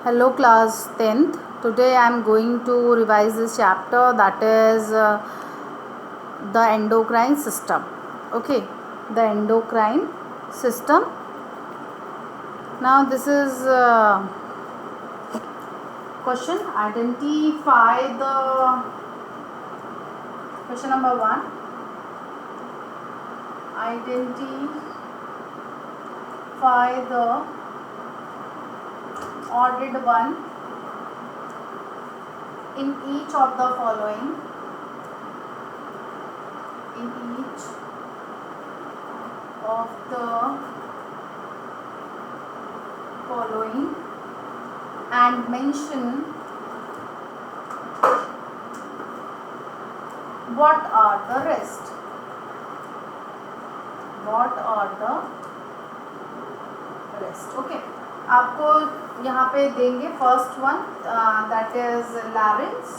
Hello class 10th. Today I am going to revise this chapter, that is the endocrine system. Okay, the endocrine system. Now this is question. Identify the question number 1. Identify the ordered one in each of the following. In each of the following and mention what are the rest. What are the rest? Okay, आपको यहाँ पे देंगे first one, that is larynx,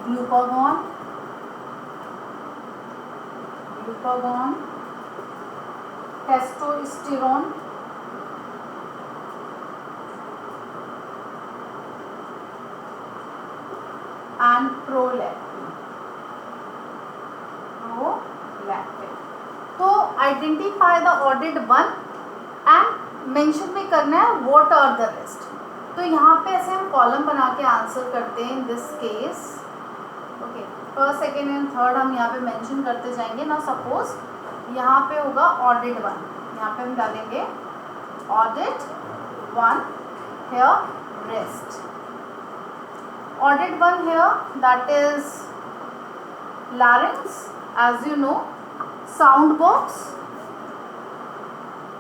glucagon, testosterone, and prolactin. तो identify the ordered one and mention भी करना है what are the rest. तो यहाँ पे ऐसे हम कॉलम बना के आंसर करते हैं in this case. Okay, first second and third हम यहाँ पे मेंशन करते जाएंगे ना. सपोज यहाँ पे होगा ऑर्डेड वन, यहाँ पे हम डालेंगे ordered one, here rest. Ordered one here, that is larynx, as you know, sound box,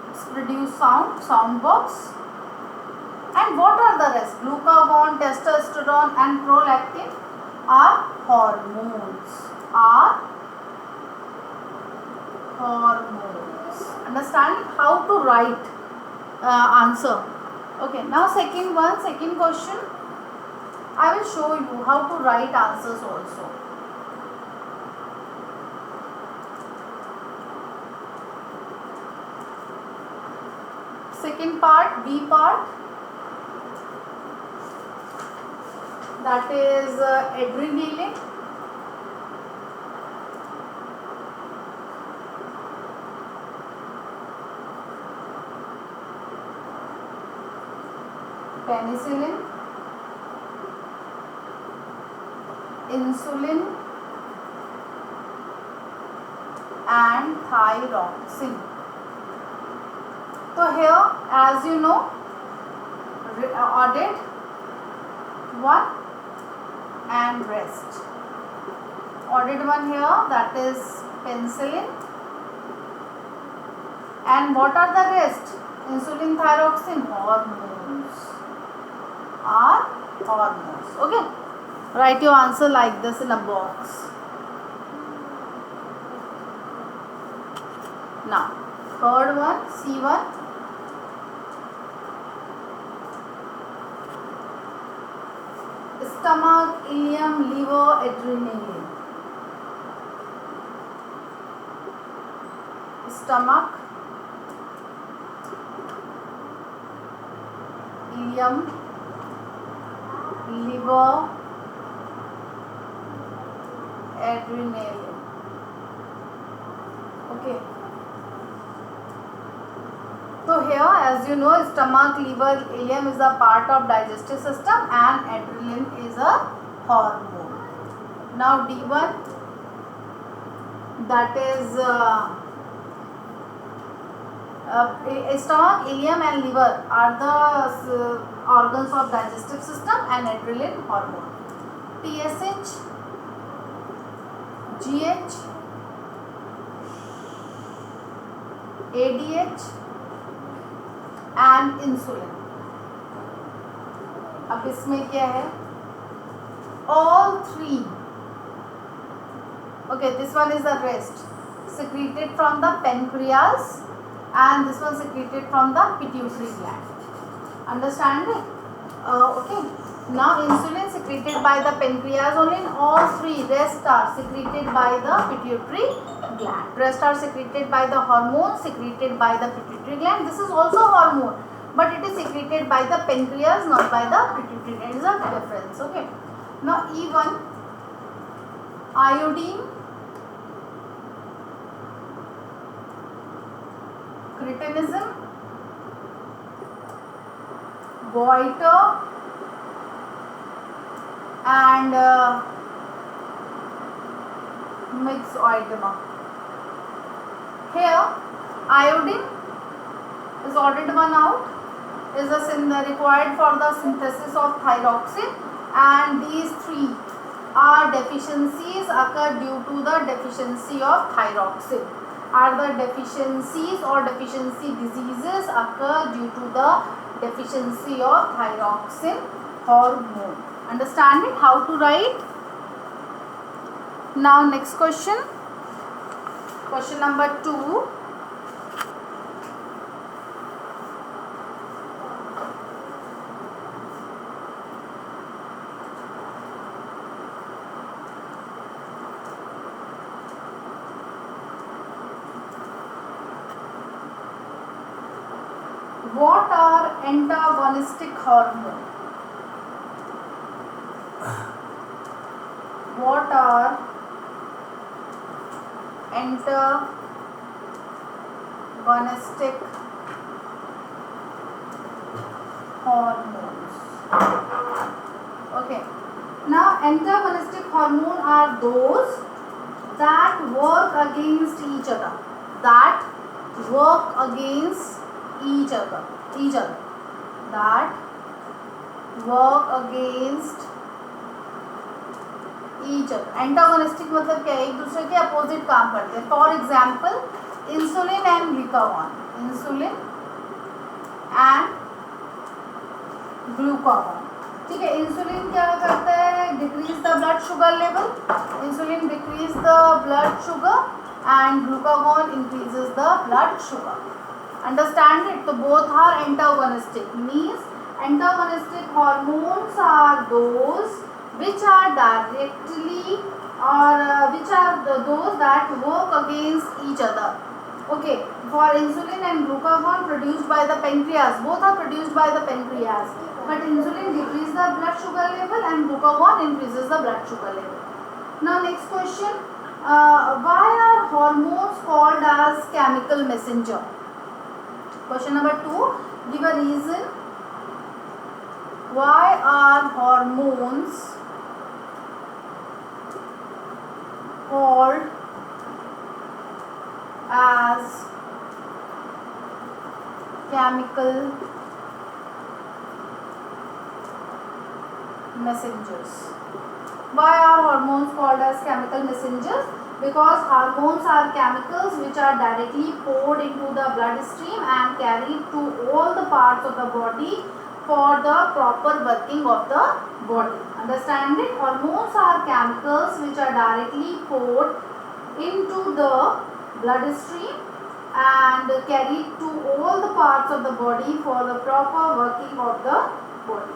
it's produce sound box. And what are the rest? Glucagon, testosterone and prolactin are hormones. Understand how to write answer. Okay, now second question. I will show you how to write answers also. Second part, B part, that is adrenaline, penicillin, insulin and thyroxine. So here, as you know, ordered one and rest. Ordered one here, that is penicillin, and what are the rest? Insulin, thyroxine, hormones. Okay, write your answer like this in a box. Now third one, C1, stomach, ileum, liver, adrenaline. Stomach, ileum, liver, adrenaline. Okay, so here, as you know, stomach, liver, ileum is a part of digestive system and adrenaline is a hormone. Now D1, that is stomach, ileum and liver are the organs of digestive system and adrenaline hormone. TSH, GH, ADH and insulin. अब इसमें क्या है? All three. Okay, this one is the rest, secreted from the pancreas and this one secreted from the pituitary gland. Understand it? Okay. Now insulin secreted secreted by the pancreas only, and all three rest are secreted by the pituitary gland. Rest are secreted by the hormone secreted by the pituitary gland. This is also hormone, but it is secreted by the pancreas, not by the pituitary gland. It is a difference. Okay. Now E1, iodine, cretinism, goiter, and myxoedema. Here iodine is ordered one out, is required for the synthesis of thyroxine, and these three are deficiencies occur due to the deficiency of thyroxine. Are the deficiencies or deficiency diseases occur due to the deficiency of thyroxine hormone. Understand it? How to write? Now next question. Question number 2. What are antagonistic hormones? What are antagonistic hormones? Okay. Now antagonistic hormones are those that work against each other. That work against each other. That work against each other. Antagonistic मतलब क्या है? एक दूसरे के opposite काम करते हैं. For example insulin and glucagon. Insulin and glucagon. ठीक है. इंसुलिन क्या करता है? Decrease the blood sugar level. Insulin decrease the blood sugar and glucagon increases the blood sugar. Understand it? So both are antagonistic. Means antagonistic hormones are those which are directly or which are those that work against each other. Okay. For insulin and glucagon produced by the pancreas, both are produced by the pancreas. But insulin decreases the blood sugar level and glucagon increases the blood sugar level. Now next question. Why are hormones called as chemical messenger? Question number 2. Give a reason. Why are hormones called as chemical messengers? Why are hormones called as chemical messengers? Because hormones are chemicals which are directly poured into the bloodstream and carried to all the parts of the body for the proper working of the body. Understand it? Hormones are chemicals which are directly poured into the bloodstream and carried to all the parts of the body for the proper working of the body.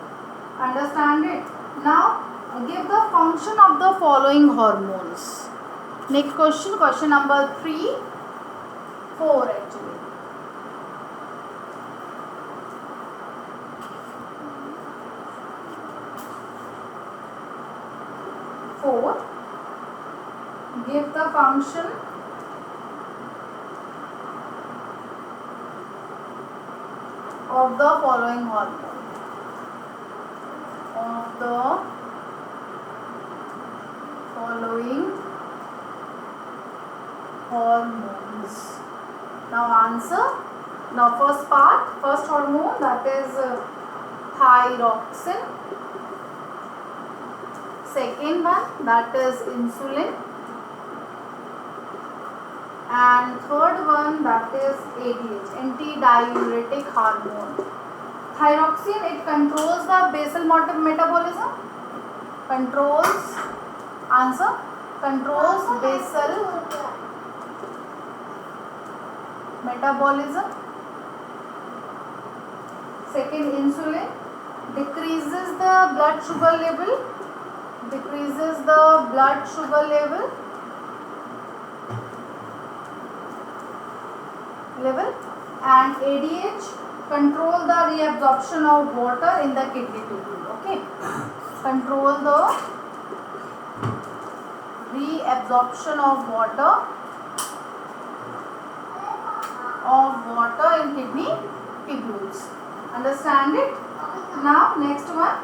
Understand it? Now give the function of the following hormones. Next question, question number 3, 4 actually. 4. Give the function of the following hormone. Of the following hormones. Now answer. Now first part, first hormone, that is thyroxine. Second one, that is insulin. And third one, that is ADH, antidiuretic hormone. Thyroxine, it controls the basal metabolism. Controls, answer, controls basal metabolism. Second, insulin decreases the blood sugar level decreases the blood sugar level and ADH control the reabsorption of water in the kidney tubule. Okay, control the reabsorption of water in kidney tubules. Understand it? Now next one.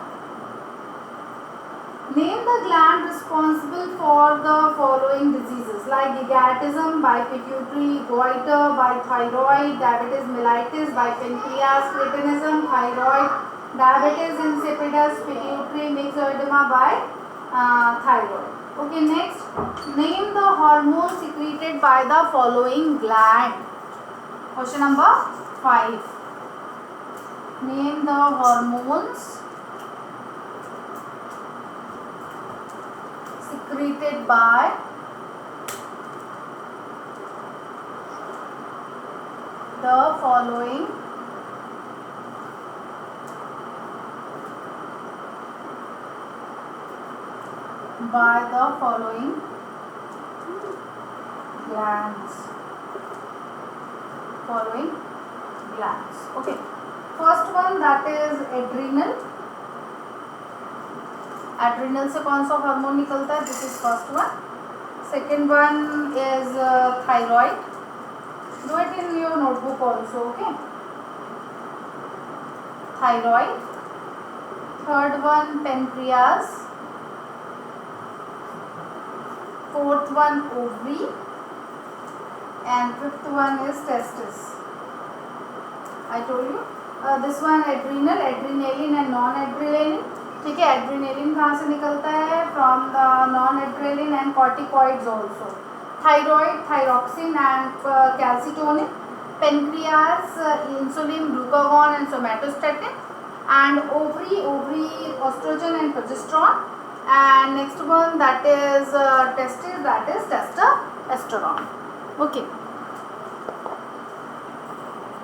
Name the gland responsible for the following diseases like gigantism by pituitary, goiter by thyroid, diabetes mellitus by pancreas, cretinism, thyroid, diabetes insipidus, pituitary myxoedema by thyroid. Okay, next, name the hormone secreted by the following gland. Question number 5. Name the hormones secreted by the following glands. Okay, first one, that is adrenal. Adrenal से कौन सा hormone निकलता है? This is first one. Second one is thyroid. Do it in your notebook also. Okay, thyroid. Third one pancreas. Fourth one ovary and fifth one is testis. I told you this one adrenal, adrenaline and non adrenaline. ठीक है, एड्रिनेलिन कहाँ से निकलता है? From the non adrenaline and corticoids also. Thyroid, thyroxine and calcitonin. Pancreas, insulin, glucagon and somatostatin. And ovary estrogen and progesterone. And next one that is testis, that is testosterone. Okay.